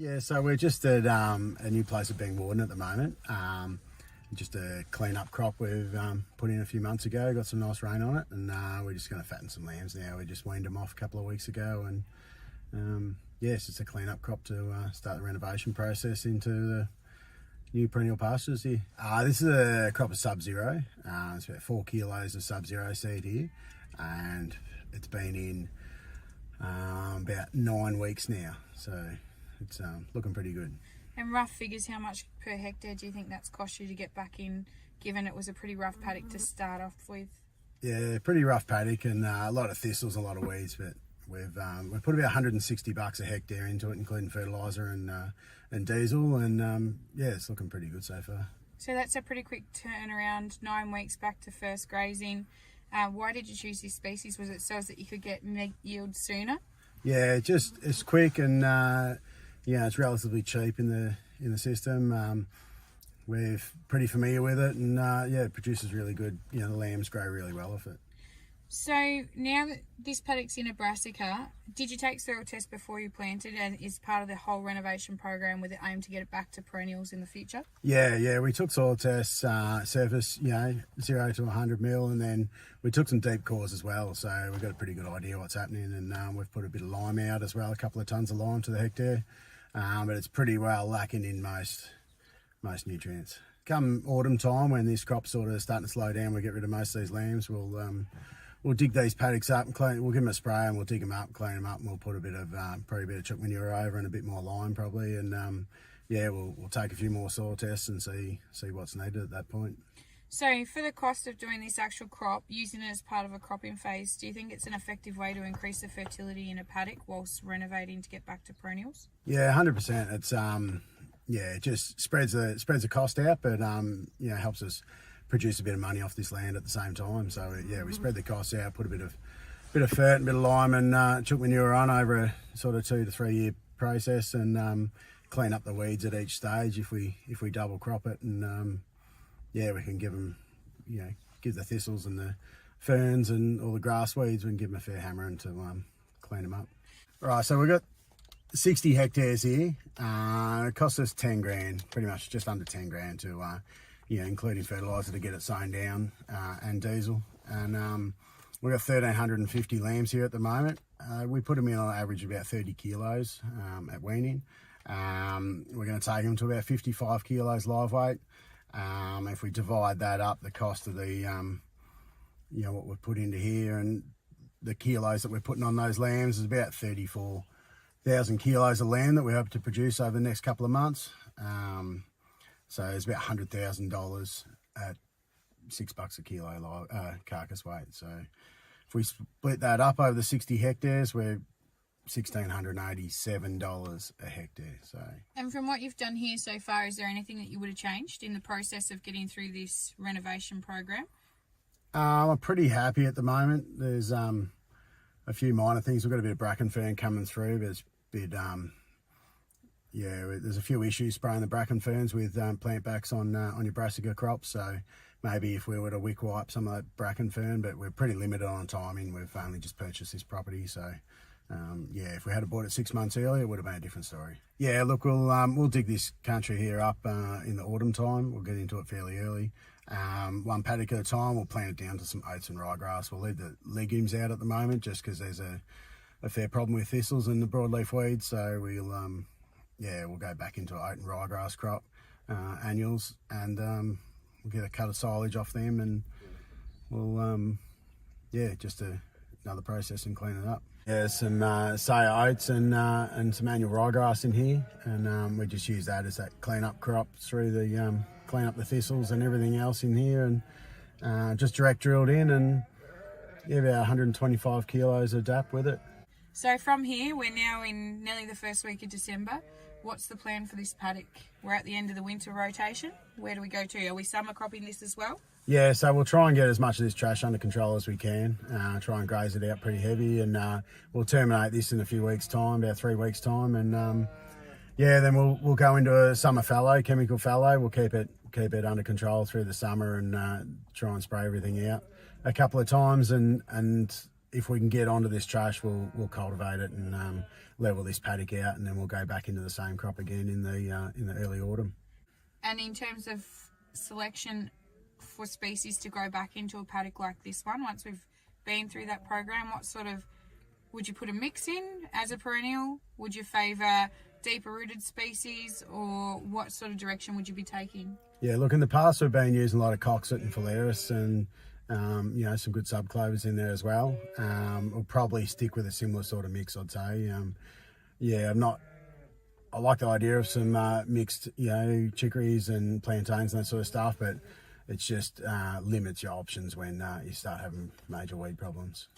Yeah, so we're just at a new place at Warden at the moment. Just a clean-up crop we've put in a few months ago. Got some nice rain on it, and we're just going to fatten some lambs now. We just weaned them off a couple of weeks ago, and yeah, it's just a clean-up crop to start the renovation process into the new perennial pastures here. This is a crop of Sub-Zero. It's about 4 kilos of Sub-Zero seed here, and it's been in about 9 weeks now, so it's looking pretty good. And rough figures, how much per hectare do you think that's cost you to get back in, given it was a pretty rough paddock to start off with? Yeah, pretty rough paddock and a lot of thistles, a lot of weeds, but we've put about $160 a hectare into it, including fertiliser and diesel, and yeah, it's looking pretty good so far. So that's a pretty quick turnaround, 9 weeks back to first grazing. Why did you choose this species? Was it so that you could get milk yield sooner? Yeah, it's quick and yeah, it's relatively cheap in the system. We're pretty familiar with it, and yeah, it produces really good. You know, the lambs grow really well off it. So now that this paddock's in a brassica, did you take soil tests before you planted, and is part of the whole renovation program with the aim to get it back to perennials in the future? Yeah, we took soil tests, surface, 0 to 100 mil, and then we took some deep cores as well. So we've got a pretty good idea what's happening, and we've put a bit of lime out as well, a couple of tons of lime to the hectare, but it's pretty well lacking in most nutrients. Come autumn time, when this crop's sort of starting to slow down, we get rid of most of these lambs. We'll dig these paddocks up and clean. We'll give them a spray and we'll dig them up, clean them up, and we'll put a bit of probably a bit of chook manure over and a bit more lime probably, and yeah, we'll take a few more soil tests and see what's needed at that point. So for the cost of doing this actual crop, using it as part of a cropping phase, do you think it's an effective way to increase the fertility in a paddock whilst renovating to get back to perennials? Yeah, 100%. It's yeah, it just spreads the cost out, but helps us produce a bit of money off this land at the same time. So yeah, we spread the costs out, put a bit of fert and a bit of lime and chook manure on over a sort of 2 to 3 year process, and clean up the weeds at each stage if we double crop it, and yeah, we can give them, give the thistles and the ferns and all the grass weeds, we can give them a fair hammering to clean them up. Right, so we've got 60 hectares here. It cost us 10 grand, pretty much just under 10 grand to including fertiliser to get it sown down, and diesel. And we've got 1,350 lambs here at the moment. We put them in on average about 30 kilos at weaning. We're going to take them to about 55 kilos live weight. If we divide that up, the cost of the, what we've put into here and the kilos that we're putting on those lambs is about 34,000 kilos of lamb that we hope to produce over the next couple of months. So it's about $100,000 at $6 a kilo carcass weight. So if we split that up over the 60 hectares, we're $1,687 a hectare. So. And from what you've done here so far, is there anything that you would have changed in the process of getting through this renovation program? I'm pretty happy at the moment. There's a few minor things. We've got a bit of bracken fern coming through, but it's a bit there's a few issues spraying the bracken ferns with plant backs on your brassica crops. So maybe if we were to wick wipe some of that bracken fern, but we're pretty limited on timing. We've only just purchased this property, so yeah, if we had bought it 6 months earlier, it would have been a different story. Yeah, look, we'll dig this country here up in the autumn time. We'll get into it fairly early. One paddock at a time. We'll plant it down to some oats and ryegrass. We'll leave the legumes out at the moment just because there's a fair problem with thistles and the broadleaf weeds. So we'll go back into oat and ryegrass crop annuals, and we'll get a cut of silage off them, and we'll just another process and clean it up. Yeah, some Saya oats and some annual ryegrass in here, and we just use that as that clean up crop through the clean up the thistles and everything else in here, and just direct drilled in, and yeah, about 125 kilos of DAP with it. So from here, we're now in nearly the first week of December. What's the plan for this paddock? We're at the end of the winter rotation. Where do we go to? Are we summer cropping this as well? Yeah, so we'll try and get as much of this trash under control as we can. Try and graze it out pretty heavy, and we'll terminate this in a few weeks' time, about 3 weeks' time, and then we'll go into a summer fallow, chemical fallow. We'll keep it under control through the summer, and try and spray everything out a couple of times, and if we can get onto this trash, we'll cultivate it and level this paddock out, and then we'll go back into the same crop again in the early autumn. And in terms of selection for species to go back into a paddock like this one, once we've been through that program, what sort of, would you put a mix in as a perennial? Would you favour deeper rooted species, or what sort of direction would you be taking? Yeah, look, in the past we've been using a lot of Coxet and Phalaris and some good subclovers in there as well. We'll probably stick with a similar sort of mix, I'd say. I like the idea of some mixed, chicories and plantains and that sort of stuff, but it's just limits your options when you start having major weed problems.